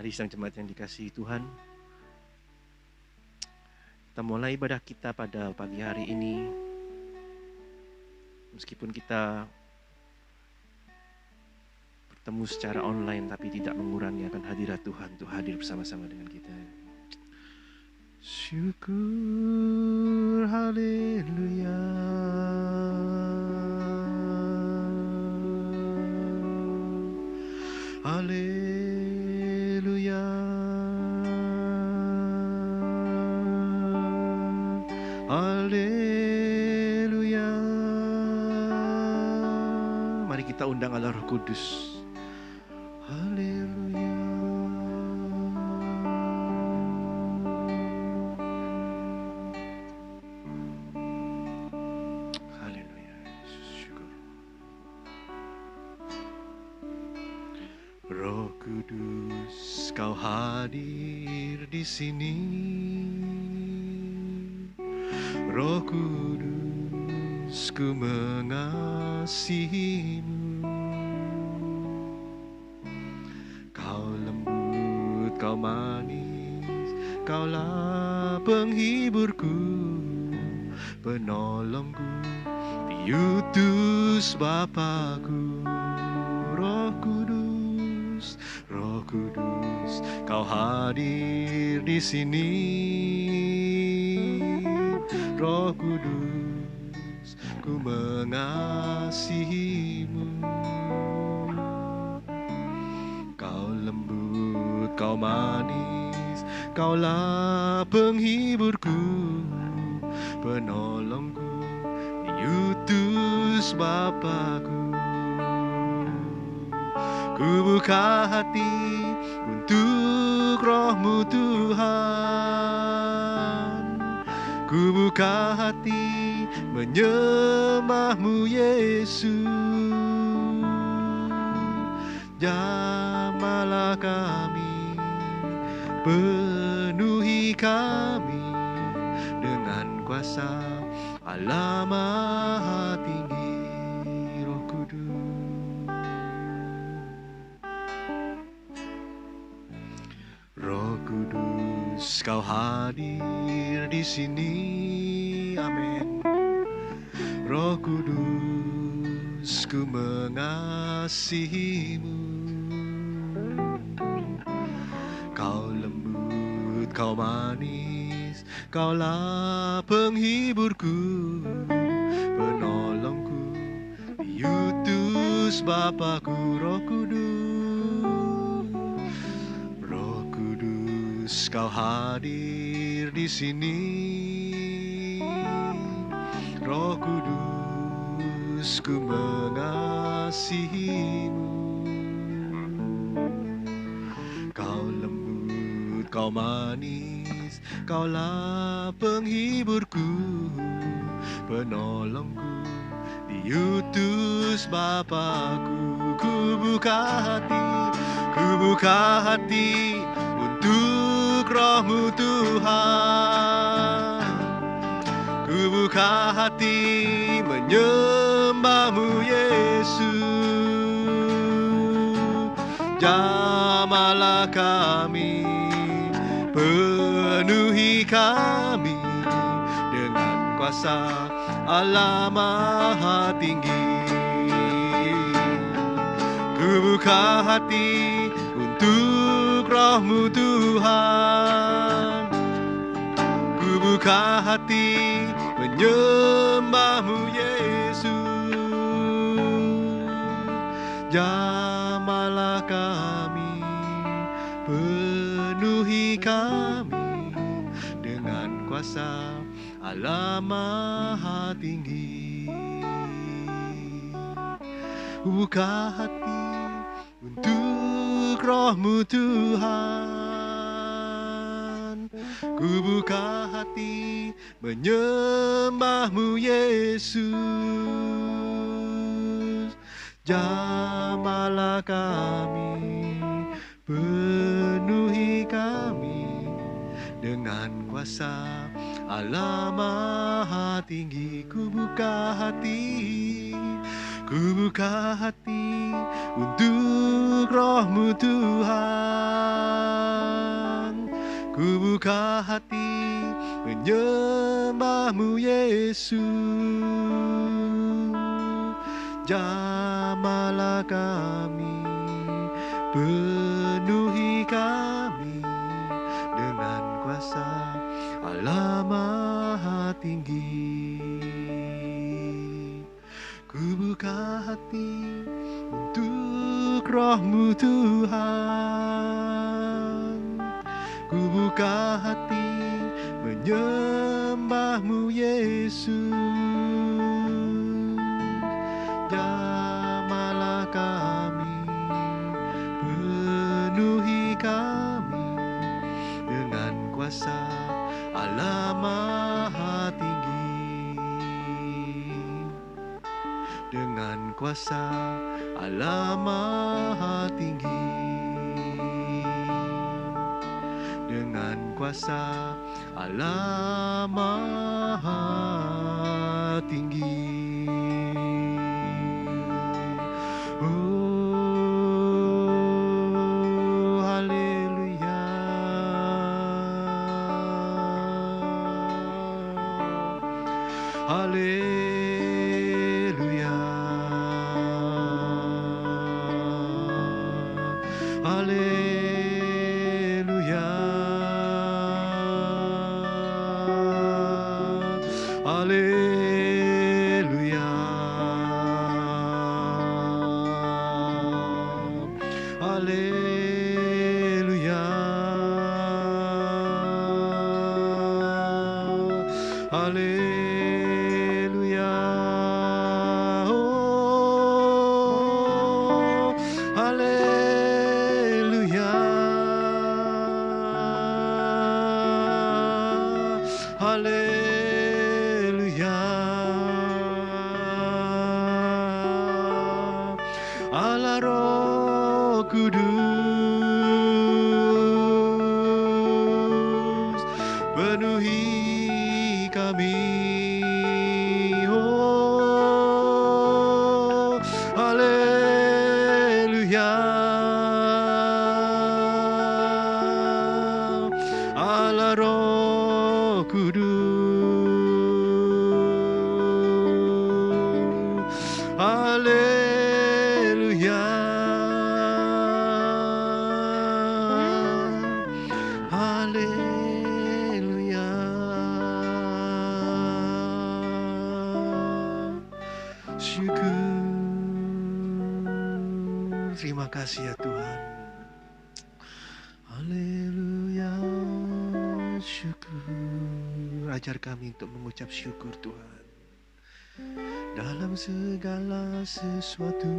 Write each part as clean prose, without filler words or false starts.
Mari sidang jemaat yang dikasihi Tuhan, kita mulai ibadah kita pada pagi hari ini. Meskipun kita bertemu secara online, tapi tidak mengurangi akan hadirat Tuhan untuk hadir bersama-sama dengan kita. Syukur, haleluya. Haleluya. Haleluya. Mari kita undang Allah Roh Kudus. Haleluya. Haleluya. Syukur. Roh Kudus, Kau hadir di sini. Roh Kudus, ku mengasihimu. Kau lembut, kau manis, kaulah penghiburku, penolongku, diutus Bapa-Ku. Roh Kudus, Roh Kudus, Kau hadir di sini. Roh Kudus, ku mengasihimu. Kau lembut, kau manis, kaulah penghiburku, penolongku, diutus Bapa-Ku. Ku buka hati untuk Roh-Mu Tuhan. Ku buka hati menyembah-Mu Yesus. Jamahlah kami, penuhi kami dengan kuasa Allah Maha Tinggi. Roh Kudus, Roh Kudus, Kau hadir di sini. Amin. Roh Kudus, ku mengasihimu. Kau lembut, kau manis, kaulah penghiburku, penolongku, diutus Bapa-Ku. Roh Kudus, Roh Kudus, Kau hadir di sini. Roh Kudus, ku mengasihimu. Kau lembut, kau manis, kaulah penghiburku, penolongku, diutus Bapa-Ku. Ku buka hati untuk Roh-Mu Tuhan. Ku buka hati menyembah-Mu Yesus. Jamahlah kami, penuhi kami dengan kuasa Allah Maha Tinggi. Ku buka hati untuk Roh-Mu Tuhan. Ku buka hati menyembah-Mu Yesus. Jamahlah kami, penuhi kami dengan kuasa Allah Maha Tinggi. Buka hati untuk Roh-Mu Tuhan. Ku buka hati menyembah-Mu Yesus. Jamahlah kami, penuhi kami dengan kuasa Allah Maha Tinggi. Ku buka hati untuk Roh-Mu Tuhan. Ku buka hati menyembah-Mu Yesus. Jamahlah kami, penuhi kami dengan kuasa Allah Maha Tinggi. Ku buka hati untuk Roh-Mu Tuhan. Ku buka hati menyembah-Mu Yesus. Jamahlah kami, penuhi kami dengan kuasa Allah Maha Tinggi. Dengan kuasa Allah Maha Tinggi. Dengan kuasa Allah Maha Tinggi. Oh, haleluya. Haleluya. Haleluya. Haleluya. Haleluya. Haleluya. Oh, haleluya. Haleluya. Allah Roh Kudus, penuhi kami. Oh, haleluya. Allah Roh Kudus, haleluya. Haleluya. Syukur. Terima kasih ya Tuhan. Haleluya. Syukur. Ajar kami untuk mengucap syukur Tuhan dalam segala sesuatu.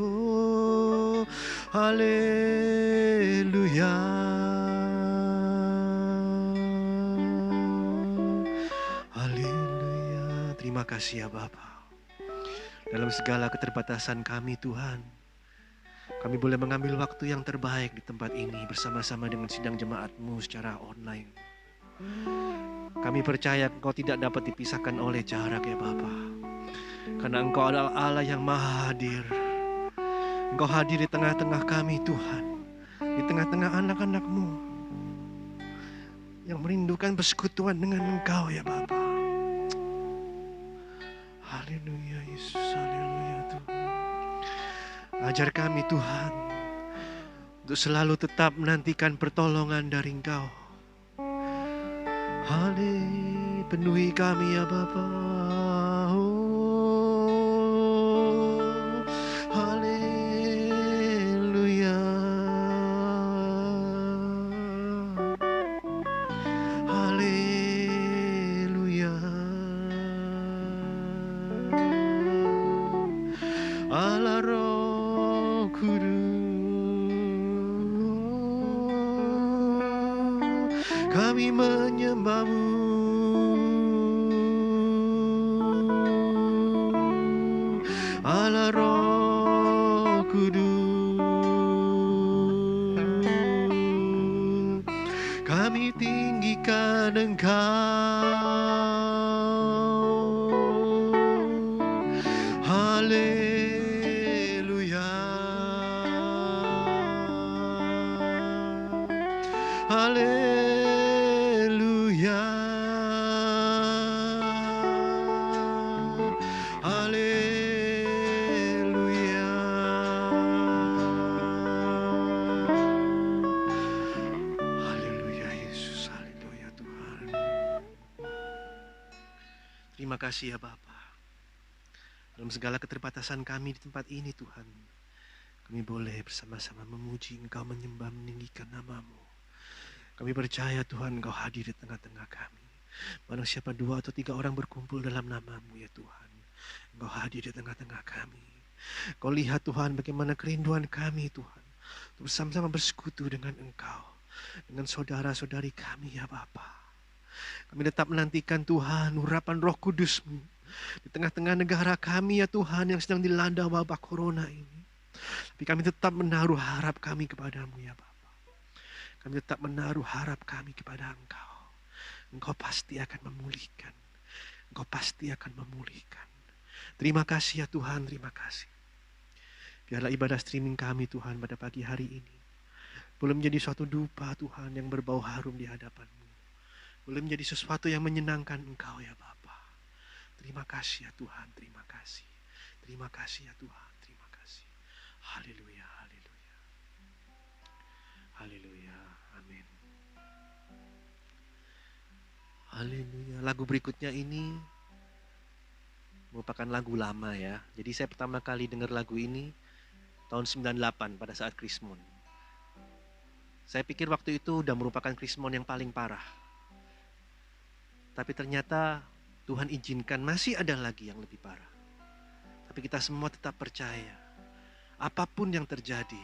Oh, haleluya. Haleluya. Terima kasih ya Bapa. Dalam segala keterbatasan kami Tuhan, kami boleh mengambil waktu yang terbaik di tempat ini bersama-sama dengan sidang jemaat-Mu secara online. Kami percaya Engkau tidak dapat dipisahkan oleh jarak ya Bapa. Karena Engkau adalah Allah yang maha hadir. Engkau hadir di tengah-tengah kami Tuhan. Di tengah-tengah anak-anak-Mu yang merindukan persekutuan dengan Engkau ya Bapa. Haleluya Yesus, haleluya Tuhan. Ajar kami Tuhan untuk selalu tetap menantikan pertolongan dari Engkau. Penuhi kami ya Bapa. Oh, haleluya. Haleluya. Allah Roh Kudus, kami menyembah-Mu. Allah Roh Kudus, kami tinggikan Engkau. Haleluya. Haleluya. Haleluya. Haleluya Yesus, haleluya Tuhan. Terima kasih ya Bapa. Dalam segala keterbatasan kami di tempat ini Tuhan, kami boleh bersama-sama memuji Engkau, menyembah, meninggikan nama-Mu. Kami percaya Tuhan Engkau hadir di tengah-tengah kami. Mana siapa 2 atau 3 orang berkumpul dalam nama-Mu ya Tuhan, Engkau hadir di tengah-tengah kami. Kau lihat Tuhan bagaimana kerinduan kami Tuhan, untuk bersama-sama bersekutu dengan Engkau, dengan saudara-saudari kami ya Bapa. Kami tetap menantikan Tuhan urapan Roh Kudus-Mu di tengah-tengah negara kami ya Tuhan yang sedang dilanda wabah corona ini. Tapi kami tetap menaruh harap kami kepadamu ya Bapa. Kami tetap menaruh harap kami kepada Engkau. Engkau pasti akan memulihkan. Engkau pasti akan memulihkan. Terima kasih ya Tuhan, terima kasih. Biarlah ibadah streaming kami Tuhan pada pagi hari ini boleh menjadi suatu dupa Tuhan yang berbau harum di hadapan-Mu. Boleh menjadi sesuatu yang menyenangkan Engkau ya Bapa. Terima kasih ya Tuhan, terima kasih. Terima kasih ya Tuhan, terima kasih. Haleluya, haleluya. Haleluya, amin. Haleluya. Lagu berikutnya ini merupakan lagu lama ya. Jadi saya pertama kali dengar lagu ini tahun 98 pada saat Krismon. Saya pikir waktu itu udah merupakan Krismon yang paling parah. Tapi ternyata Tuhan izinkan masih ada lagi yang lebih parah. Tapi kita semua tetap percaya. Apapun yang terjadi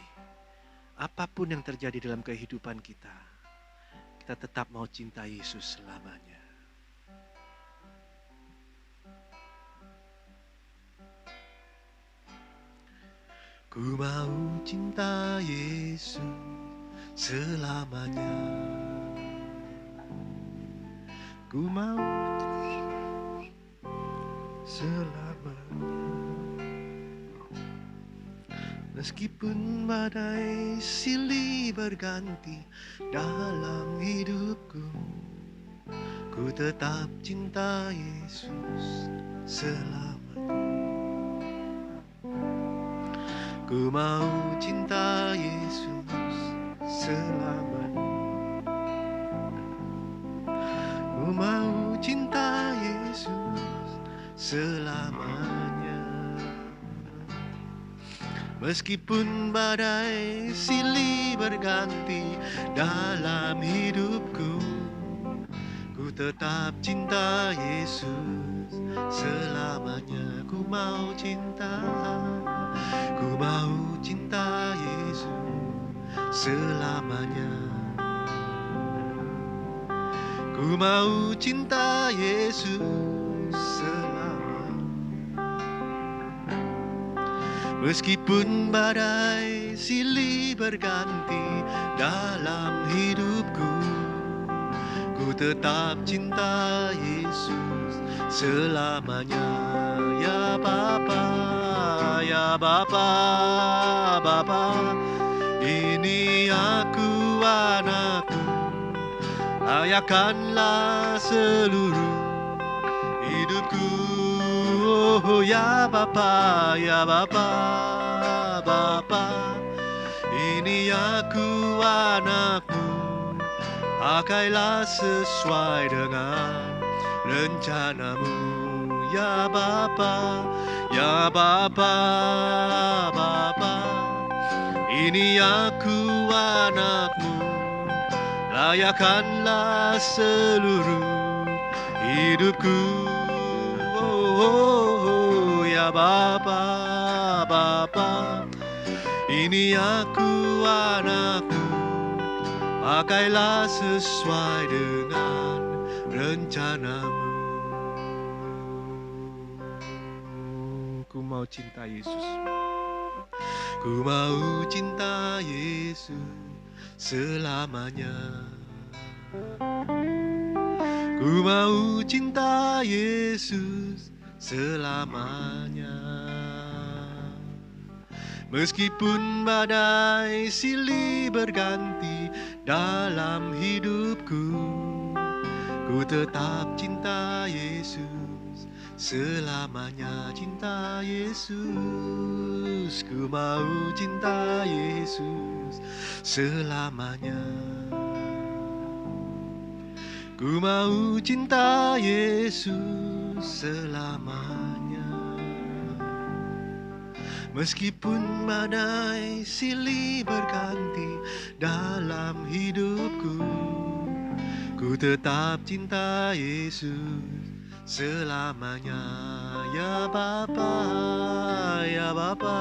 dalam kehidupan kita tetap mau cinta Yesus selamanya. Ku mau cinta Yesus selamanya. Ku mau selamanya. Meskipun badai silih berganti dalam hidupku, ku tetap cinta Yesus selamanya. Ku mau cinta Yesus selamanya. Ku mau cinta Yesus selamanya. Meskipun badai silih berganti dalam hidupku, ku tetap cinta Yesus selamanya. Ku mau cinta Yesus selamanya. Ku mau cinta Yesus selamanya. Meskipun badai silih berganti dalam hidupku, ku tetap cinta Yesus selamanya. Ya Bapa, ya Bapa, Bapa, ini aku anakku, layakkanlah seluruh hidupku. Oh ya Bapa, ya Bapa, Bapa, ini aku anakmu, pakailah sesuai dengan rencanamu. Ya Bapa, ya Bapa, Bapa, ini aku anakmu, layakkanlah seluruh hidupku. Oh, ya Bapa, Bapa, ini aku anakmu, pakailah sesuai dengan rencanamu. Ku mau cinta Yesus. Ku mau cinta Yesus selamanya. Ku mau cinta Yesus selamanya. Meskipun badai silih berganti dalam hidupku, ku tetap cinta Yesus, selamanya cinta Yesus. Ku mau cinta Yesus selamanya. Ku mau cinta Yesus selamanya. Meskipun badai silih berganti dalam hidupku, ku tetap cinta Yesus selamanya. Ya Bapa, ya Bapa,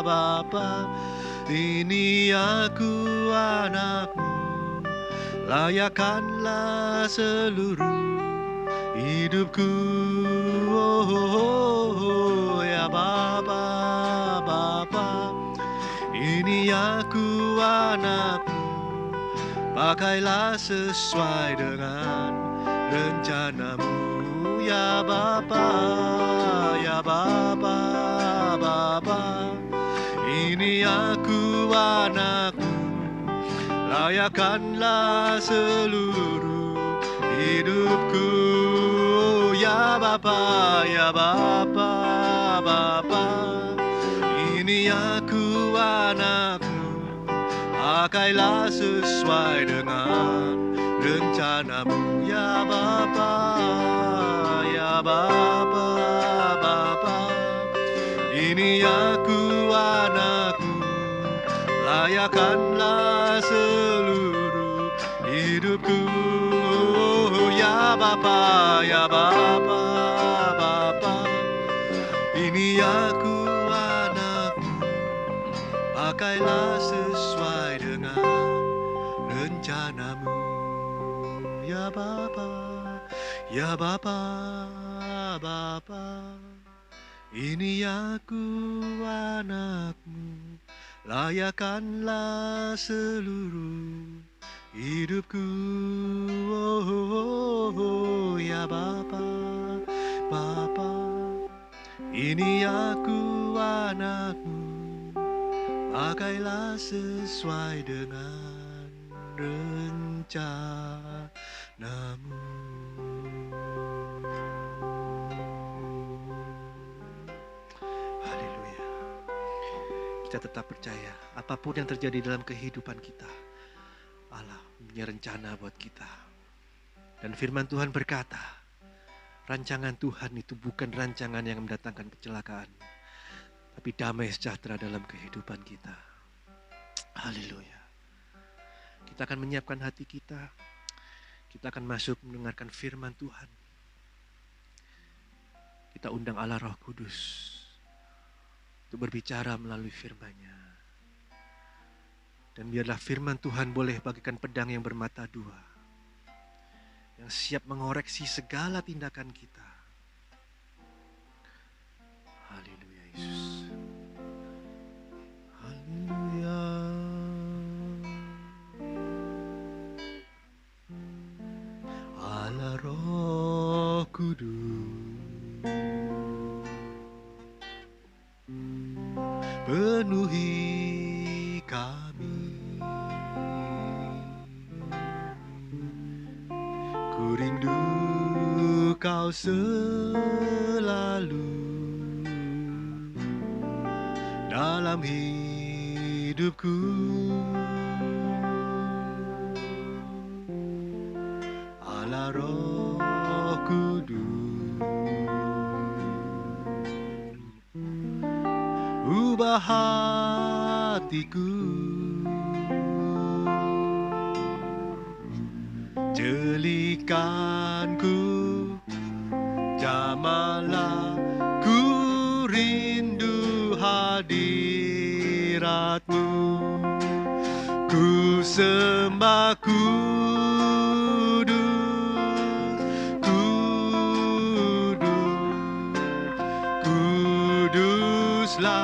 Bapa, ini aku anakmu, layakkanlah seluruh hidupku. Oh, oh, oh, oh, ya Bapa, Bapa, ini aku anakmu, pakailah sesuai dengan rencanamu. Ya Bapa, ya Bapa, Bapa, ini aku anakmu, layakkanlah seluruh hidupku. Ya Bapa, ya Bapa, Bapa, ini aku anakmu, pakailah sesuai dengan rencanamu. Ya Bapa, ya Bapa, Bapa, ini aku anakmu, layakkanlah seluruh hidupku. Ya Bapa, ya Bapa, Bapa, ini aku anakmu, pakailah sesuai dengan rencanamu. Ya Bapa, ya Bapa, Bapa, ini aku anakmu, layakkanlah seluruh hidupku. Oh, oh, oh, oh, ya Bapa, Bapa, ini aku anakmu, pakailah sesuai dengan rencanamu. Haleluya. Kita tetap percaya apapun yang terjadi dalam kehidupan kita, Allah punya rencana buat kita. Dan firman Tuhan berkata, rancangan Tuhan itu bukan rancangan yang mendatangkan kecelakaan, tapi damai sejahtera dalam kehidupan kita. Haleluya. Kita akan menyiapkan hati kita. Kita akan masuk mendengarkan firman Tuhan. Kita undang Allah Roh Kudus untuk berbicara melalui firman-Nya. Dan biarlah firman Tuhan boleh bagikan pedang yang bermata dua, yang siap mengoreksi segala tindakan kita. Haleluya Yesus. Haleluya. Allah Roh Kudus, penuhi kami. Ku rindu Kau selalu dalam hidupku. Allah Roh Kudus, ubah hatiku, jelikanku, jamalah ku rindu hadirat-Mu. Ku sembah kudus, kudus, kuduslah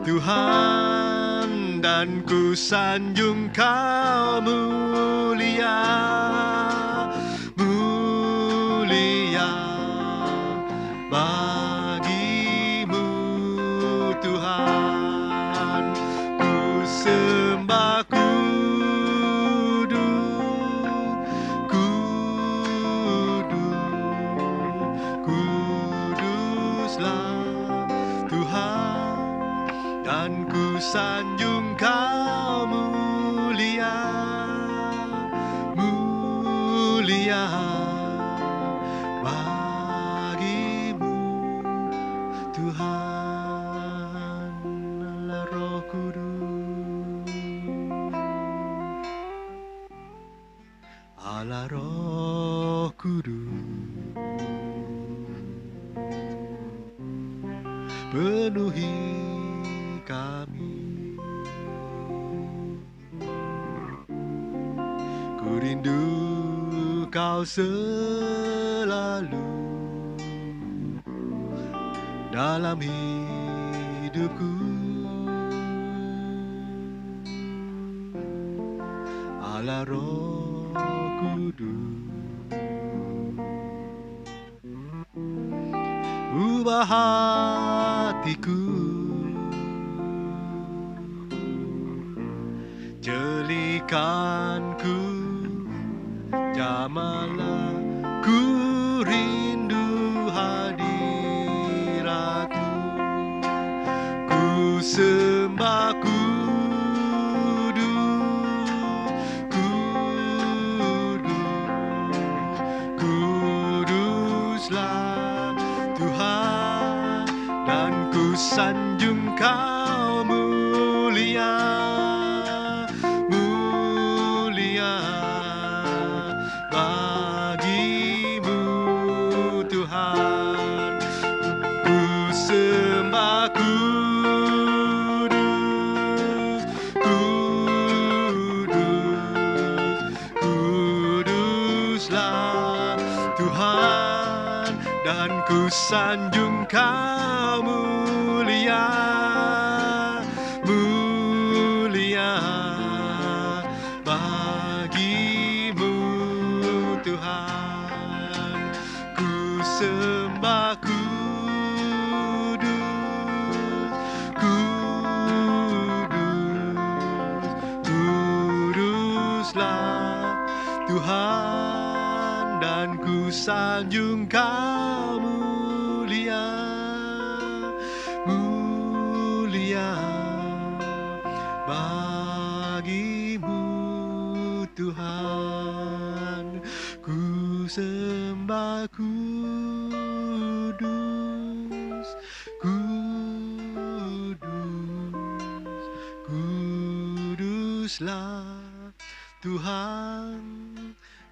Tuhan, dan ku sanjung Kau mulia, mulia bagimu Tuhan. Engkau mulia, mulia bagimu Tuhan Allah Roh Kudus, Allah Roh Kudus, penuhi kami. Ku rindu Kau selalu dalam hidupku, Allah Roh Kudus, ubah hatiku, jelikanku, jamalah ku rindu hadirat-Mu, ku sembah kudus, kudus, kuduslah Tuhan, dan ku sanjung Kau mulia, mulia bagimu Tuhan, ku sembah kudus, kudus, kuduslah Tuhan, dan ku sanjung Kau mulia, mulia bagimu Tuhan, ku sembah kudus, kudus, kuduslah Tuhan, dan ku sanjung Kau mulia, mulia bagimu Tuhan, ku sembah kudus, kudus, kuduslah Tuhan,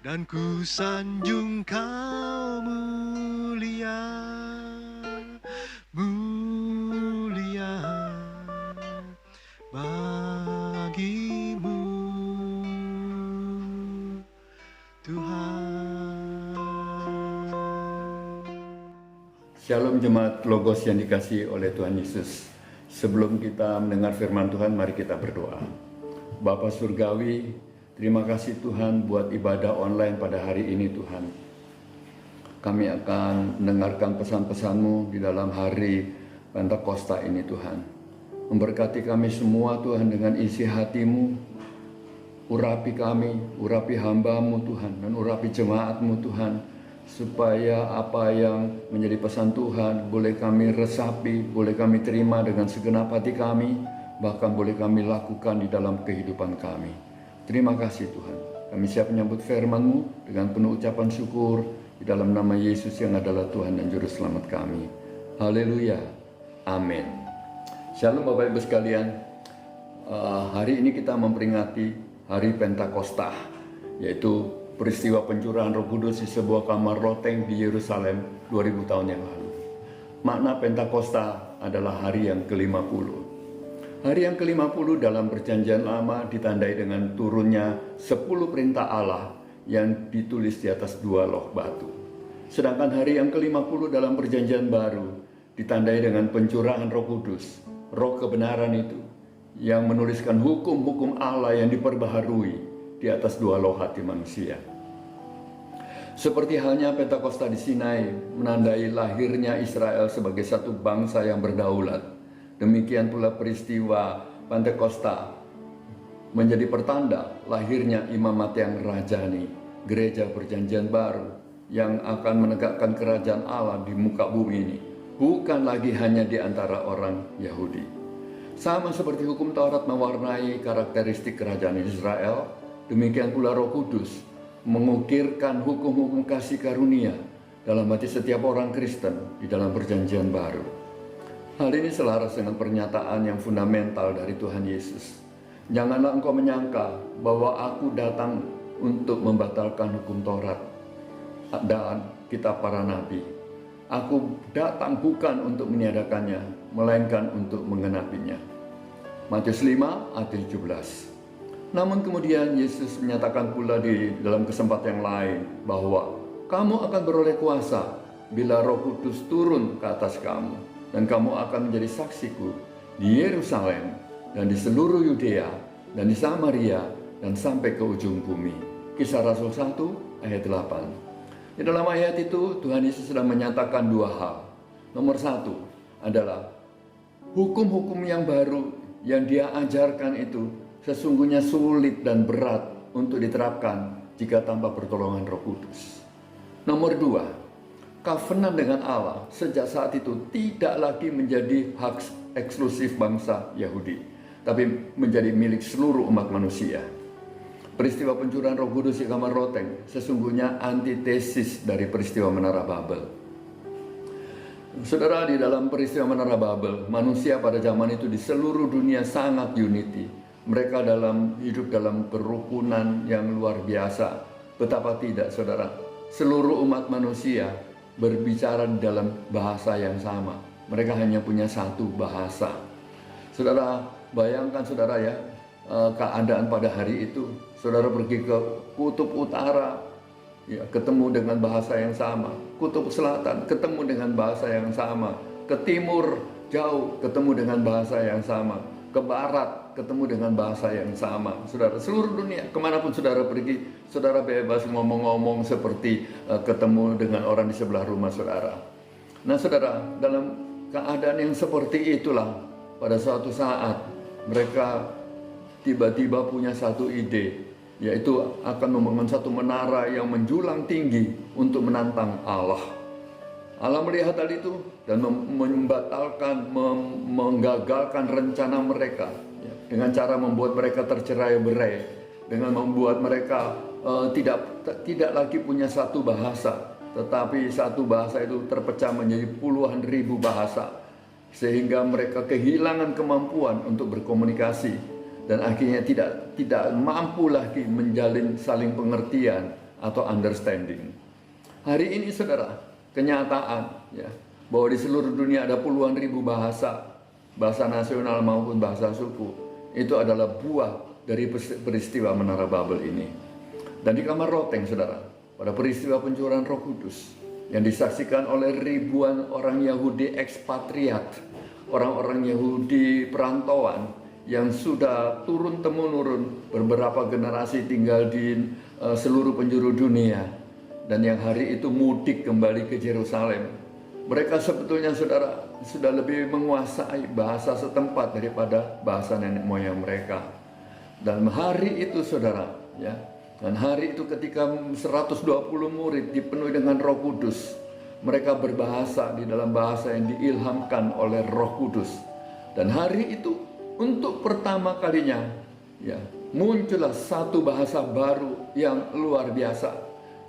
dan ku sanjung Kau mulia, mulia bagimu Tuhan. Shalom jemaat Logos yang dikasihi oleh Tuhan Yesus. Sebelum kita mendengar firman Tuhan, mari kita berdoa. Bapa Surgawi, terima kasih Tuhan buat ibadah online pada hari ini Tuhan. Kami akan mendengarkan pesan-pesan-Mu di dalam hari Pentakosta ini Tuhan. Memberkati kami semua Tuhan dengan isi hati-Mu. Urapi kami, urapi hamba-Mu Tuhan, dan urapi jemaat-Mu Tuhan. Supaya apa yang menjadi pesan Tuhan boleh kami resapi, boleh kami terima dengan segenap hati kami, bahkan boleh kami lakukan di dalam kehidupan kami. Terima kasih Tuhan. Kami siap menyambut firman-Mu dengan penuh ucapan syukur di dalam nama Yesus yang adalah Tuhan dan Juru Selamat kami. Haleluya. Amin. Shalom Bapak Ibu sekalian. Hari ini kita memperingati Hari Pentakosta, yaitu peristiwa pencurahan Roh Kudus di sebuah kamar loteng di Yerusalem 2000 tahun yang lalu. Makna Pentakosta adalah hari yang ke-50. Hari yang ke-50 dalam Perjanjian Lama ditandai dengan turunnya 10 perintah Allah yang ditulis di atas 2 loh batu. Sedangkan hari yang ke-50 dalam Perjanjian Baru ditandai dengan pencurahan Roh Kudus, Roh kebenaran itu, yang menuliskan hukum-hukum Allah yang diperbaharui di atas 2 loh hati manusia. Seperti halnya Pentakosta di Sinai menandai lahirnya Israel sebagai satu bangsa yang berdaulat, demikian pula peristiwa Pentakosta menjadi pertanda lahirnya imamat yang rajani, gereja Perjanjian Baru yang akan menegakkan kerajaan Allah di muka bumi ini, bukan lagi hanya di antara orang Yahudi. Sama seperti hukum Taurat mewarnai karakteristik kerajaan Israel, demikian pula Roh Kudus mengukirkan hukum-hukum kasih karunia dalam hati setiap orang Kristen di dalam perjanjian baru. Hal ini selaras dengan pernyataan yang fundamental dari Tuhan Yesus. Janganlah engkau menyangka bahwa aku datang untuk membatalkan hukum Taurat dan kitab para nabi. Aku datang bukan untuk meniadakannya, melainkan untuk menggenapinya. Matius 5 ayat 17. Namun kemudian Yesus menyatakan pula di dalam kesempatan yang lain bahwa kamu akan beroleh kuasa bila Roh Kudus turun ke atas kamu, dan kamu akan menjadi saksiku di Yerusalem dan di seluruh Yudea dan di Samaria dan sampai ke ujung bumi. Kisah Rasul 1 ayat 8. Di dalam ayat itu Tuhan Yesus sedang menyatakan dua hal. Nomor satu adalah hukum-hukum yang baru yang Dia ajarkan itu sesungguhnya sulit dan berat untuk diterapkan jika tanpa pertolongan Roh Kudus. Nomor dua, covenant dengan Allah sejak saat itu tidak lagi menjadi hak eksklusif bangsa Yahudi, tapi menjadi milik seluruh umat manusia. Peristiwa pencurian Roh Kudus di Kamar Roteng sesungguhnya antitesis dari peristiwa Menara Babel. Saudara, di dalam peristiwa Menara Babel, manusia pada zaman itu di seluruh dunia sangat unity. Mereka hidup dalam kerukunan yang luar biasa. Betapa tidak, saudara, seluruh umat manusia berbicara dalam bahasa yang sama. Mereka hanya punya satu bahasa. Saudara, bayangkan saudara ya, keadaan pada hari itu. Saudara pergi ke kutub utara, ya, ketemu dengan bahasa yang sama. Kutub selatan ketemu dengan bahasa yang sama. Ke timur jauh ketemu dengan bahasa yang sama. Ke barat ketemu dengan bahasa yang sama. Saudara, seluruh dunia kemanapun saudara pergi, saudara bebas ngomong-ngomong seperti ketemu dengan orang di sebelah rumah saudara. Nah saudara, dalam keadaan yang seperti itulah pada suatu saat mereka tiba-tiba punya satu ide, yaitu akan membangun satu menara yang menjulang tinggi untuk menantang Allah. Allah melihat hal itu dan membatalkan, menggagalkan rencana mereka, ya, dengan cara membuat mereka tercerai-berai, dengan membuat mereka tidak lagi punya satu bahasa, tetapi satu bahasa itu terpecah menjadi puluhan ribu bahasa, sehingga mereka kehilangan kemampuan untuk berkomunikasi. Dan akhirnya tidak mampu lagi menjalin saling pengertian atau understanding. Hari ini saudara, kenyataan ya, bahwa di seluruh dunia ada puluhan ribu bahasa nasional maupun bahasa suku. Itu adalah buah dari peristiwa Menara Babel ini. Dan di Kamar Roteng saudara, pada peristiwa pencurian Roh Kudus yang disaksikan oleh ribuan orang Yahudi ekspatriat, orang-orang Yahudi perantauan yang sudah turun-temurun beberapa generasi tinggal di seluruh penjuru dunia, dan yang hari itu mudik kembali ke Yerusalem. Mereka sebetulnya saudara sudah lebih menguasai bahasa setempat daripada bahasa nenek moyang mereka. Dan hari itu saudara ya, dan hari itu ketika 120 murid dipenuhi dengan Roh Kudus, mereka berbahasa di dalam bahasa yang diilhamkan oleh Roh Kudus. Dan hari itu untuk pertama kalinya ya, muncullah satu bahasa baru yang luar biasa.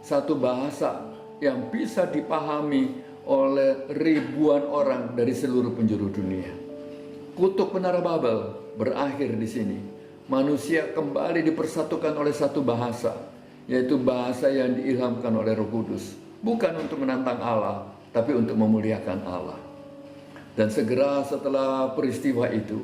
Satu bahasa yang bisa dipahami oleh ribuan orang dari seluruh penjuru dunia. Kutuk Menara Babel berakhir di sini. Manusia kembali dipersatukan oleh satu bahasa, yaitu bahasa yang diilhamkan oleh Roh Kudus. Bukan untuk menantang Allah, tapi untuk memuliakan Allah. Dan segera setelah peristiwa itu,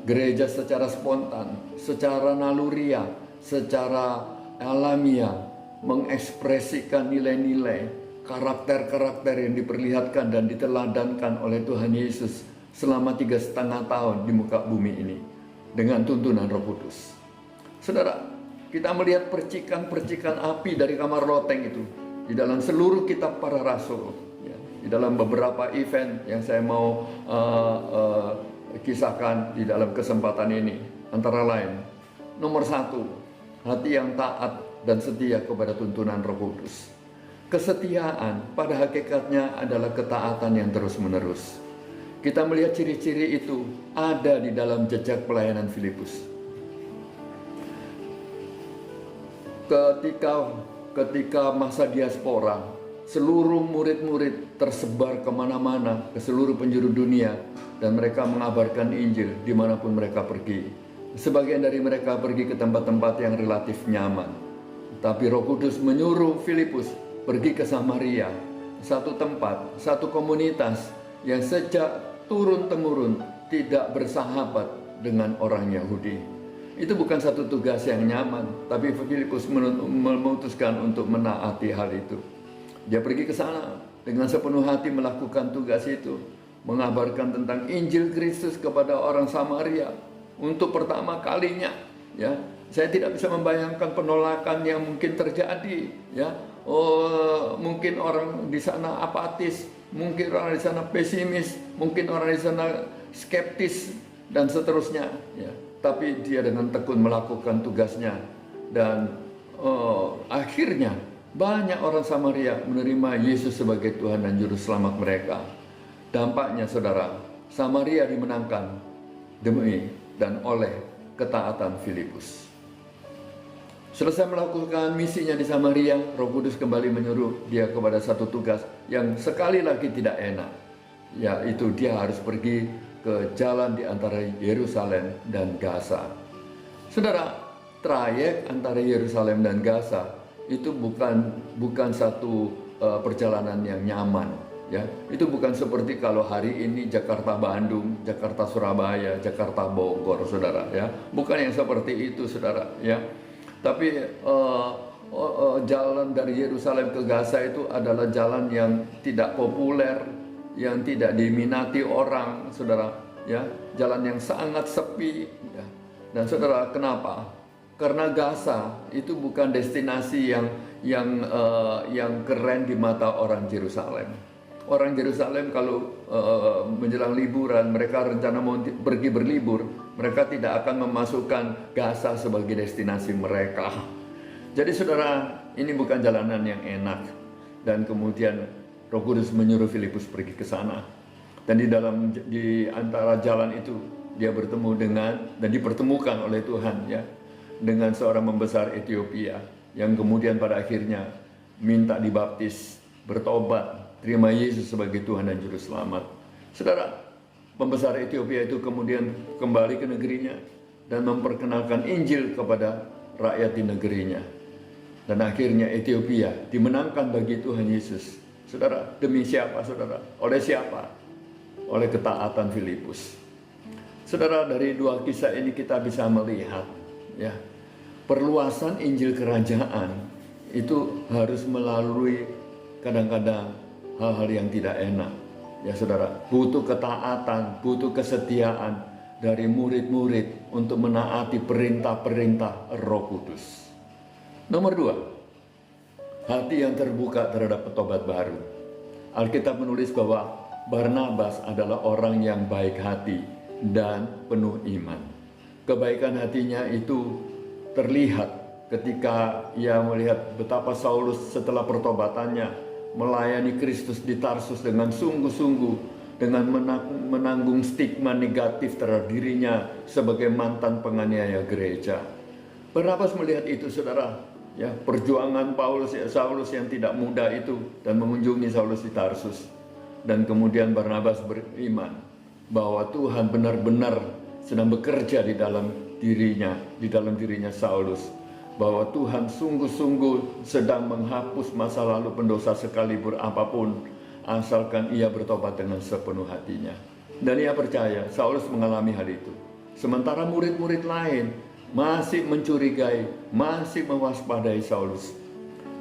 gereja secara spontan, secara naluriah, secara alamiah mengekspresikan nilai-nilai, karakter-karakter yang diperlihatkan dan diteladankan oleh Tuhan Yesus selama 3,5 tahun di muka bumi ini dengan tuntunan Roh Kudus. Saudara, kita melihat percikan-percikan api dari Kamar Roteng itu di dalam seluruh kitab para rasul, ya, di dalam beberapa event yang saya mau kisahkan di dalam kesempatan ini. Antara lain, nomor 1, hati yang taat dan setia kepada tuntunan Roh Kudus. Kesetiaan pada hakikatnya adalah ketaatan yang terus-menerus. Kita melihat ciri-ciri itu ada di dalam jejak pelayanan Filipus. Ketika masa diaspora, seluruh murid-murid tersebar kemana-mana, ke seluruh penjuru dunia, dan mereka mengabarkan Injil dimanapun mereka pergi. Sebagian dari mereka pergi ke tempat-tempat yang relatif nyaman. Tapi Roh Kudus menyuruh Filipus pergi ke Samaria, satu tempat, satu komunitas yang sejak turun-temurun tidak bersahabat dengan orang Yahudi. Itu bukan satu tugas yang nyaman, tapi Filipus memutuskan untuk menaati hal itu. Dia pergi ke sana dengan sepenuh hati melakukan tugas itu, mengabarkan tentang Injil Kristus kepada orang Samaria untuk pertama kalinya. Ya, saya tidak bisa membayangkan penolakan yang mungkin terjadi. Ya, mungkin orang di sana apatis, mungkin orang di sana pesimis, mungkin orang di sana skeptis dan seterusnya. Ya, tapi dia dengan tekun melakukan tugasnya dan akhirnya banyak orang Samaria menerima Yesus sebagai Tuhan dan Juru Selamat mereka. Dampaknya saudara, Samaria dimenangkan demi dan oleh ketaatan Filipus. Selesai melakukan misinya di Samaria, Roh Kudus kembali menyuruh dia kepada satu tugas yang sekali lagi tidak enak, yaitu dia harus pergi ke jalan di antara Yerusalem dan Gaza. Saudara, trayek antara Yerusalem dan Gaza itu bukan satu perjalanan yang nyaman. Ya, itu bukan seperti kalau hari ini Jakarta Bandung, Jakarta Surabaya, Jakarta Bogor, saudara. Ya, bukan yang seperti itu, saudara. Ya, tapi jalan dari Yerusalem ke Gaza itu adalah jalan yang tidak populer, yang tidak diminati orang, saudara. Ya, jalan yang sangat sepi. Ya. Dan saudara, kenapa? Karena Gaza itu bukan destinasi yang keren di mata orang Yerusalem. Orang Yerusalem kalau menjelang liburan, mereka rencana mau pergi berlibur, mereka tidak akan memasukkan Gaza sebagai destinasi mereka. Jadi saudara, ini bukan jalanan yang enak. Dan kemudian Roh Kudus menyuruh Filipus pergi ke sana. Dan di antara jalan itu dia bertemu dengan dan dipertemukan oleh Tuhan, ya, dengan seorang pembesar Ethiopia yang kemudian pada akhirnya minta dibaptis, bertobat, terima Yesus sebagai Tuhan dan Juru Selamat. Saudara, pembesar Ethiopia itu kemudian kembali ke negerinya dan memperkenalkan Injil kepada rakyat di negerinya. Dan akhirnya Ethiopia dimenangkan bagi Tuhan Yesus. Saudara, demi siapa saudara? Oleh siapa? Oleh ketaatan Filipus. Saudara, dari dua kisah ini kita bisa melihat, ya, perluasan Injil Kerajaan itu harus melalui kadang-kadang hal-hal yang tidak enak. Ya saudara, butuh ketaatan, butuh kesetiaan dari murid-murid untuk menaati perintah-perintah Roh Kudus. Nomor 2, hati yang terbuka terhadap petobat baru. Alkitab menulis bahwa Barnabas adalah orang yang baik hati dan penuh iman. Kebaikan hatinya itu terlihat ketika ia melihat betapa Saulus setelah pertobatannya melayani Kristus di Tarsus dengan sungguh-sungguh, dengan menanggung stigma negatif terhadap dirinya sebagai mantan penganiaya gereja. Barnabas melihat itu saudara, ya, perjuangan Saulus yang tidak mudah itu dan mengunjungi Saulus di Tarsus. Dan kemudian Barnabas beriman bahwa Tuhan benar-benar sedang bekerja di dalam dirinya Saulus, bahwa Tuhan sungguh-sungguh sedang menghapus masa lalu pendosa sekalipun apapun, asalkan ia bertobat dengan sepenuh hatinya. Dan ia percaya Saulus mengalami hal itu. Sementara murid-murid lain masih mencurigai, masih mewaspadai Saulus.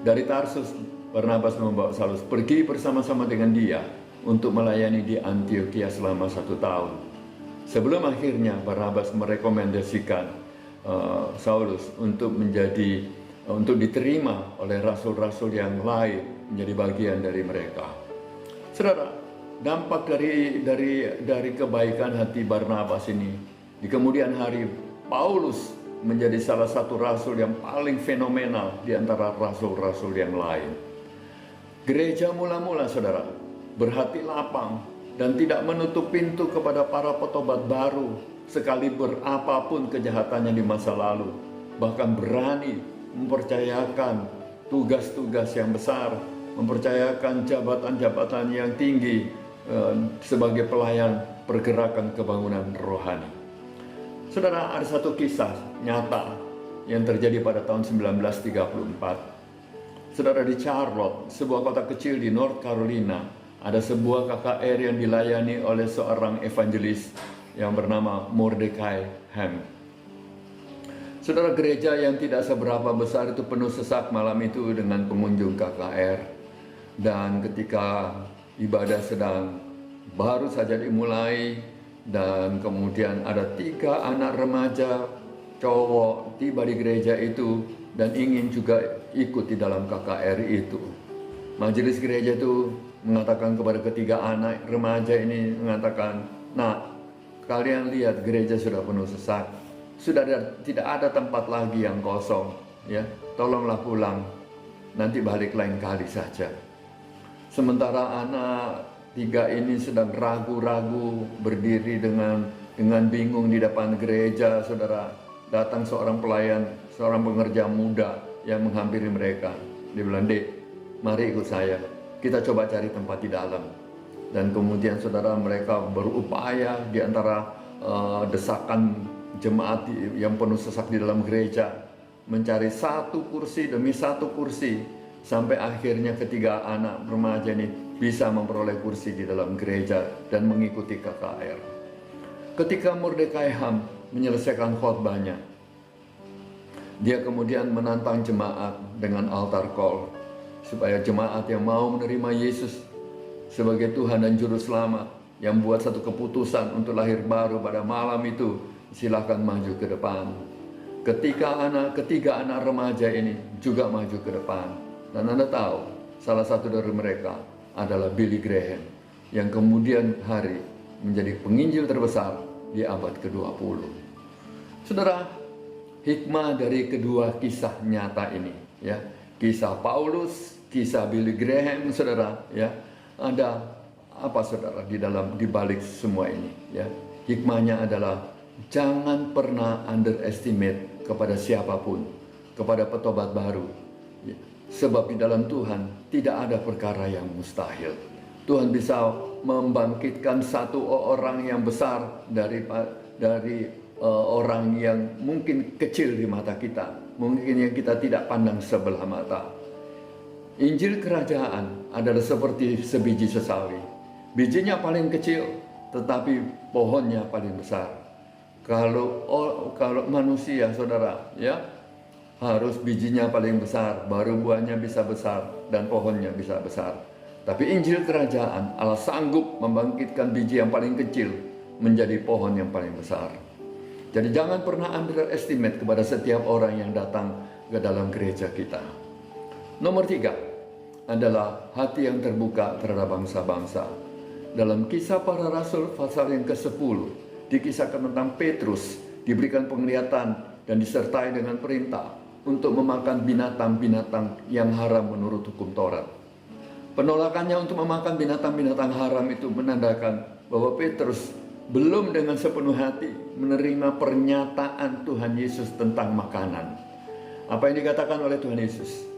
Dari Tarsus, Barnabas membawa Saulus pergi bersama-sama dengan dia untuk melayani di Antiokhia selama 1 tahun. Sebelum akhirnya Barnabas merekomendasikan Saulus untuk diterima oleh rasul-rasul yang lain menjadi bagian dari mereka. Saudara, dampak dari kebaikan hati Barnabas ini, di kemudian hari Paulus menjadi salah satu rasul yang paling fenomenal di antara rasul-rasul yang lain. Gereja mula-mula saudara berhati lapang dan tidak menutup pintu kepada para petobat baru, sekalipun apapun kejahatannya di masa lalu. Bahkan berani mempercayakan tugas-tugas yang besar, mempercayakan jabatan-jabatan yang tinggi sebagai pelayan pergerakan kebangunan rohani. Saudara, ada satu kisah nyata yang terjadi pada tahun 1934. Saudara, di Charlotte, sebuah kota kecil di North Carolina, ada sebuah KKR yang dilayani oleh seorang evangelis yang bernama Mordecai Ham. Saudara, gereja yang tidak seberapa besar itu penuh sesak malam itu dengan pengunjung KKR. Dan ketika ibadah sedang baru saja dimulai, dan kemudian ada 3 anak remaja cowok tiba di gereja itu dan ingin juga ikut di dalam KKR itu. Majelis gereja itu mengatakan kepada ketiga anak remaja ini, mengatakan, "Nah, kalian lihat gereja sudah penuh sesak, sudah tidak ada tempat lagi yang kosong, ya. Tolonglah pulang, nanti balik lain kali saja." Sementara anak 3 ini sedang ragu-ragu berdiri dengan bingung di depan gereja, saudara, datang seorang pelayan, seorang pengerja muda yang menghampiri mereka. Dia bilang, "Dek, mari ikut saya, kita coba cari tempat di dalam." Dan kemudian saudara, mereka berupaya di antara desakan jemaat yang penuh sesak di dalam gereja, mencari satu kursi demi satu kursi, sampai akhirnya ketiga anak remaja ini bisa memperoleh kursi di dalam gereja dan mengikuti KKR. Ketika Mordecai Ham menyelesaikan khotbahnya, dia kemudian menantang jemaat dengan altar call, supaya jemaat yang mau menerima Yesus sebagai Tuhan dan Juru Selamat, yang buat satu keputusan untuk lahir baru pada malam itu, silakan maju ke depan. Ketiga anak remaja ini juga maju ke depan. Dan Anda tahu, salah satu dari mereka adalah Billy Graham, yang kemudian hari menjadi penginjil terbesar di abad ke-20. Saudara, hikmah dari kedua kisah nyata ini, ya, kisah Paulus, kisah Billy Graham, saudara, ya, ada apa saudara di balik semua ini, ya? Hikmahnya adalah jangan pernah underestimate kepada siapapun, kepada petobat baru, ya. Sebab di dalam Tuhan tidak ada perkara yang mustahil. Tuhan bisa membangkitkan satu orang yang besar dari orang yang mungkin kecil di mata kita, mungkin yang kita tidak pandang sebelah mata. Injil kerajaan adalah seperti sebiji sesawi. Bijinya paling kecil, tetapi pohonnya paling besar. Kalau manusia, saudara, ya, harus bijinya paling besar, baru buahnya bisa besar dan pohonnya bisa besar. Tapi Injil kerajaan, Allah sanggup membangkitkan biji yang paling kecil menjadi pohon yang paling besar. Jadi jangan pernah underestimate kepada setiap orang yang datang ke dalam gereja kita. Nomor 3 adalah hati yang terbuka terhadap bangsa-bangsa. Dalam Kisah Para Rasul pasal yang ke-10 dikisahkan tentang Petrus diberikan penglihatan dan disertai dengan perintah untuk memakan binatang-binatang yang haram menurut hukum Taurat. Penolakannya untuk memakan binatang-binatang haram itu menandakan bahwa Petrus belum dengan sepenuh hati menerima pernyataan Tuhan Yesus tentang makanan. Apa yang dikatakan oleh Tuhan Yesus?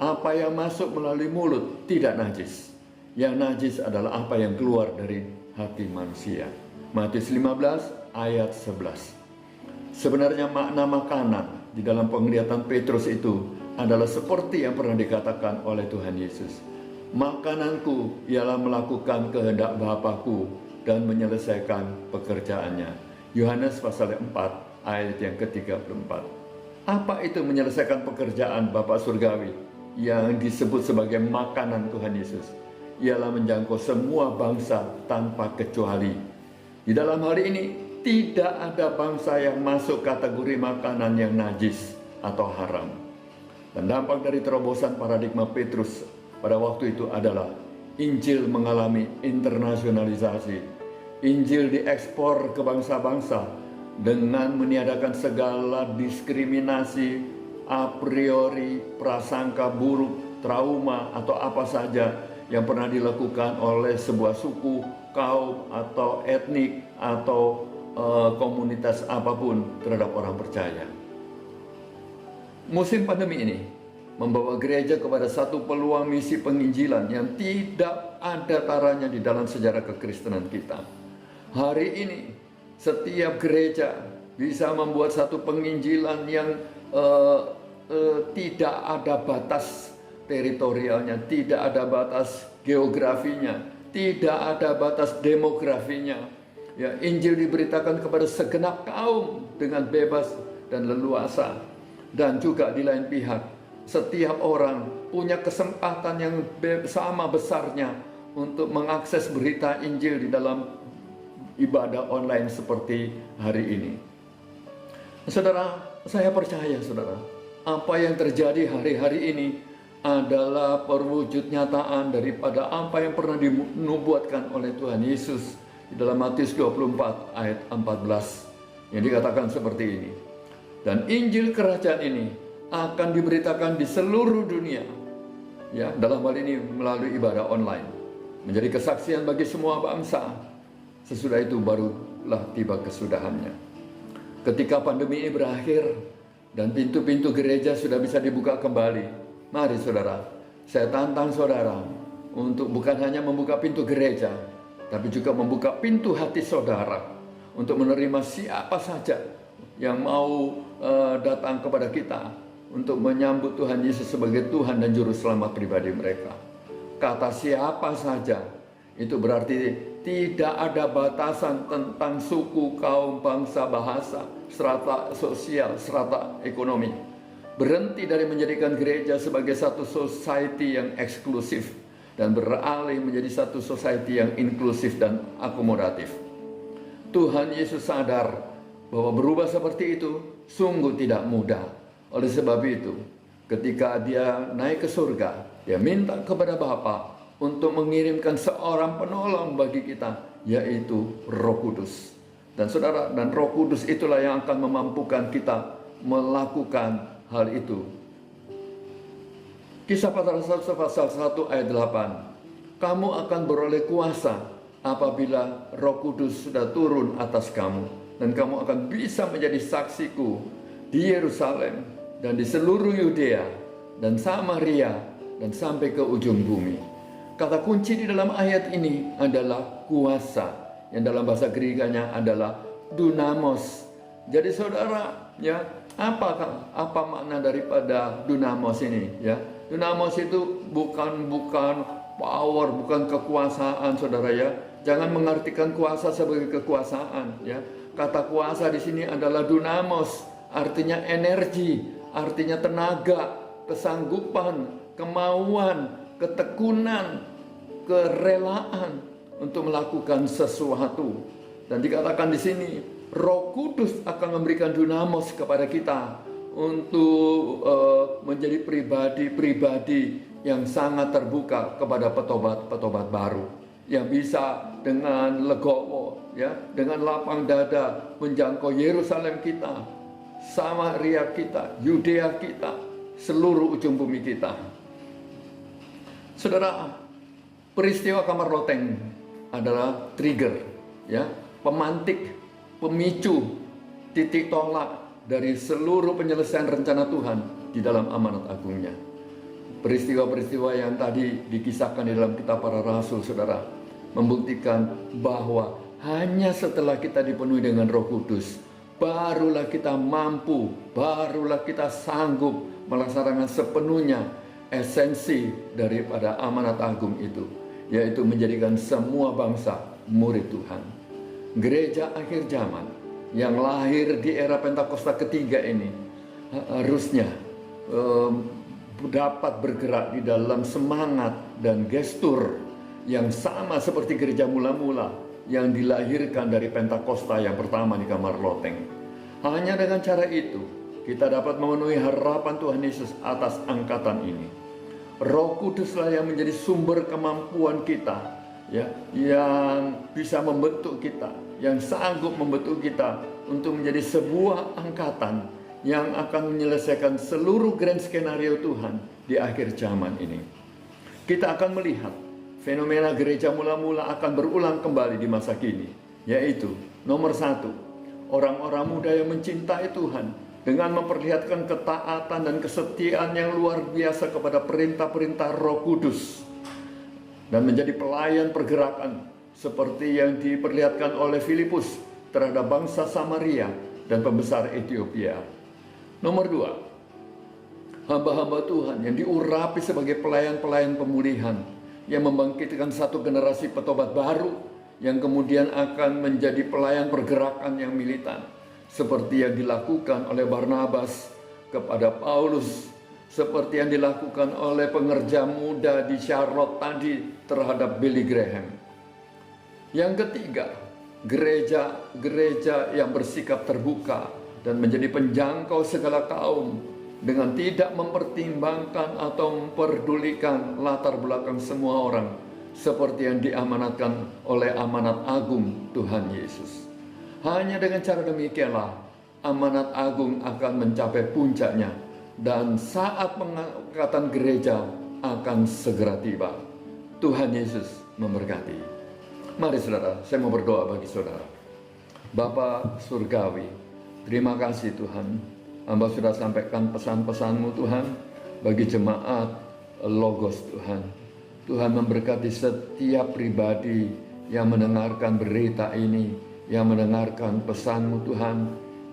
Apa yang masuk melalui mulut tidak najis. Yang najis adalah apa yang keluar dari hati manusia. Matius 15 ayat 11. Sebenarnya makna makanan di dalam penglihatan Petrus itu adalah seperti yang pernah dikatakan oleh Tuhan Yesus. Makananku ialah melakukan kehendak Bapa-Ku dan menyelesaikan pekerjaannya. Yohanes pasal 4 ayat yang ke-34. Apa itu menyelesaikan pekerjaan Bapa Surgawi yang disebut sebagai makanan Tuhan Yesus? Ialah menjangkau semua bangsa tanpa kecuali. Di dalam hari ini tidak ada bangsa yang masuk kategori makanan yang najis atau haram. Dan dampak dari terobosan paradigma Petrus pada waktu itu adalah Injil mengalami internasionalisasi. Injil diekspor ke bangsa-bangsa dengan meniadakan segala diskriminasi, a priori, prasangka buruk, trauma, atau apa saja yang pernah dilakukan oleh sebuah suku kaum atau etnik atau komunitas apapun terhadap orang percaya. Musim pandemi ini membawa gereja kepada satu peluang misi penginjilan yang tidak ada taranya di dalam sejarah kekristenan kita. Hari ini setiap gereja bisa membuat satu penginjilan yang tidak ada batas teritorialnya, tidak ada batas geografinya, tidak ada batas demografinya. Ya, Injil diberitakan kepada segenap kaum dengan bebas dan leluasa. Dan juga di lain pihak, setiap orang punya kesempatan yang sama besarnya untuk mengakses berita Injil di dalam ibadah online seperti hari ini. Saudara, saya percaya saudara, apa yang terjadi hari-hari ini adalah perwujud nyataan daripada apa yang pernah dinubuatkan oleh Tuhan Yesus di dalam Matius 24 ayat 14 yang dikatakan seperti ini. Dan Injil kerajaan ini akan diberitakan di seluruh dunia, ya, dalam hal ini melalui ibadah online, menjadi kesaksian bagi semua bangsa. Sesudah itu barulah tiba kesudahannya. Ketika pandemi ini berakhir dan pintu-pintu gereja sudah bisa dibuka kembali, mari saudara, saya tantang saudara untuk bukan hanya membuka pintu gereja, tapi juga membuka pintu hati saudara untuk menerima siapa saja yang mau datang kepada kita untuk menyambut Tuhan Yesus sebagai Tuhan dan Juru Selamat pribadi mereka. Kata siapa saja itu berarti tidak ada batasan tentang suku, kaum, bangsa, bahasa, strata sosial, strata ekonomi. Berhenti dari menjadikan gereja sebagai satu society yang eksklusif dan beralih menjadi satu society yang inklusif dan akomodatif. Tuhan Yesus sadar bahwa berubah seperti itu sungguh tidak mudah. Oleh sebab itu, ketika dia naik ke surga, dia minta kepada Bapa untuk mengirimkan seorang penolong bagi kita, yaitu Roh Kudus. Dan saudara, dan Roh Kudus itulah yang akan memampukan kita melakukan hal itu. Kisah para Rasul pasal 1 ayat 8. Kamu akan beroleh kuasa apabila Roh Kudus sudah turun atas kamu, dan kamu akan bisa menjadi saksiku di Yerusalem dan di seluruh Yudea dan Samaria dan sampai ke ujung bumi. Kata kunci di dalam ayat ini adalah kuasa, yang dalam bahasa Grekanya adalah dunamos. Jadi saudara, ya, apa makna daripada dunamos ini? Ya, dunamos itu bukan power, bukan kekuasaan, saudara ya. Jangan mengartikan kuasa sebagai kekuasaan, ya. Kata kuasa di sini adalah dunamos, artinya energi, artinya tenaga, kesanggupan, kemauan, ketekunan, kerelaan untuk melakukan sesuatu. Dan dikatakan di sini, Roh Kudus akan memberikan dunamos kepada kita untuk menjadi pribadi-pribadi yang sangat terbuka kepada petobat-petobat baru, yang bisa dengan legowo, ya, dengan lapang dada menjangkau Yerusalem kita, Samaria kita, Yudea kita, seluruh ujung bumi kita. Saudara, peristiwa kamar loteng adalah trigger, ya, pemantik, pemicu, titik tolak dari seluruh penyelesaian rencana Tuhan di dalam amanat agungnya. Peristiwa-peristiwa yang tadi dikisahkan di dalam kitab para rasul, saudara, membuktikan bahwa hanya setelah kita dipenuhi dengan Roh Kudus, barulah kita mampu, barulah kita sanggup melaksanakan sepenuhnya esensi daripada amanat agung itu, yaitu menjadikan semua bangsa murid Tuhan. Gereja akhir zaman yang lahir di era Pentakosta ketiga ini harusnya dapat bergerak di dalam semangat dan gestur yang sama seperti gereja mula-mula yang dilahirkan dari Pentakosta yang pertama di kamar loteng. Hanya dengan cara itu kita dapat memenuhi harapan Tuhan Yesus atas angkatan ini. Roh Kuduslah yang menjadi sumber kemampuan kita, ya, yang bisa membentuk kita, yang sanggup membentuk kita untuk menjadi sebuah angkatan yang akan menyelesaikan seluruh grand skenario Tuhan di akhir zaman ini. Kita akan melihat fenomena gereja mula-mula akan berulang kembali di masa kini, yaitu nomor satu, orang-orang muda yang mencintai Tuhan dengan memperlihatkan ketaatan dan kesetiaan yang luar biasa kepada perintah-perintah Roh Kudus dan menjadi pelayan pergerakan seperti yang diperlihatkan oleh Filipus terhadap bangsa Samaria dan pembesar Ethiopia. Nomor dua, hamba-hamba Tuhan yang diurapi sebagai pelayan-pelayan pemulihan yang membangkitkan satu generasi petobat baru yang kemudian akan menjadi pelayan pergerakan yang militan seperti yang dilakukan oleh Barnabas kepada Paulus, seperti yang dilakukan oleh pengerja muda di Charlotte tadi terhadap Billy Graham. Yang ketiga, gereja yang bersikap terbuka dan menjadi penjangkau segala kaum dengan tidak mempertimbangkan atau memperdulikan latar belakang semua orang seperti yang diamanatkan oleh amanat agung Tuhan Yesus. Hanya dengan cara demikianlah amanat agung akan mencapai puncaknya dan saat pengangkatan gereja akan segera tiba. Tuhan Yesus memberkati. Mari saudara, saya mau berdoa bagi saudara. Bapa Surgawi, terima kasih Tuhan. Hamba sudah sampaikan pesan-pesan-Mu Tuhan bagi jemaat Logos Tuhan. Tuhan memberkati setiap pribadi yang mendengarkan berita ini, yang mendengarkan pesan-Mu Tuhan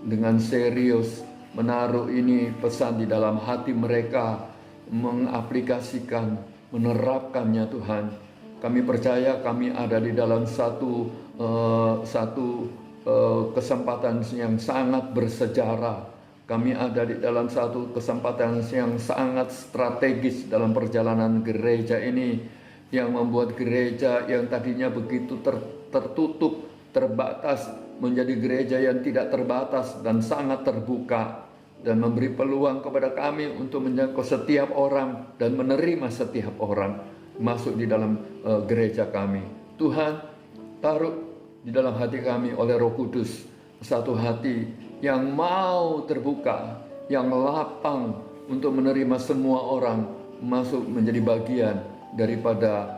dengan serius, menaruh ini pesan di dalam hati mereka, mengaplikasikan, menerapkannya Tuhan. Kami percaya kami ada di dalam satu kesempatan yang sangat bersejarah. Kami ada di dalam satu kesempatan yang sangat strategis dalam perjalanan gereja ini, yang membuat gereja yang tadinya begitu tertutup, terbatas, menjadi gereja yang tidak terbatas dan sangat terbuka, dan memberi peluang kepada kami untuk menjangkau setiap orang dan menerima setiap orang masuk di dalam gereja kami. Tuhan, taruh di dalam hati kami oleh Roh Kudus satu hati yang mau terbuka, yang lapang untuk menerima semua orang masuk menjadi bagian daripada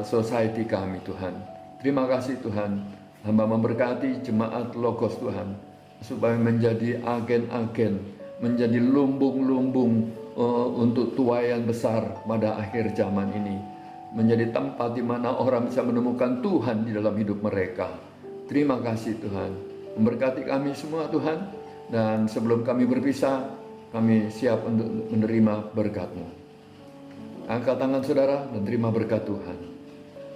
society kami Tuhan. Terima kasih Tuhan. Hamba memberkati jemaat Logos Tuhan supaya menjadi agen-agen, menjadi lumbung-lumbung untuk tuaian besar pada akhir zaman ini, menjadi tempat di mana orang bisa menemukan Tuhan di dalam hidup mereka. Terima kasih Tuhan, memberkati kami semua Tuhan, dan sebelum kami berpisah, kami siap untuk menerima berkat-Mu. Angkat tangan saudara dan terima berkat Tuhan.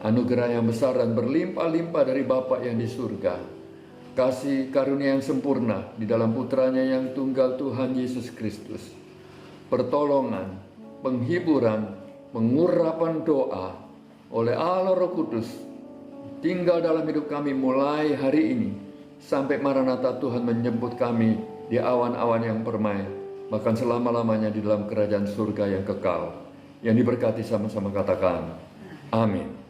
Anugerah yang besar dan berlimpah-limpah dari Bapa yang di surga, kasih karunia yang sempurna di dalam putranya yang tunggal Tuhan Yesus Kristus, pertolongan, penghiburan, pengurapan doa oleh Allah Roh Kudus tinggal dalam hidup kami mulai hari ini sampai Maranatha Tuhan menjemput kami di awan-awan yang permai, bahkan selama-lamanya di dalam kerajaan surga yang kekal. Yang diberkati sama-sama katakan amin.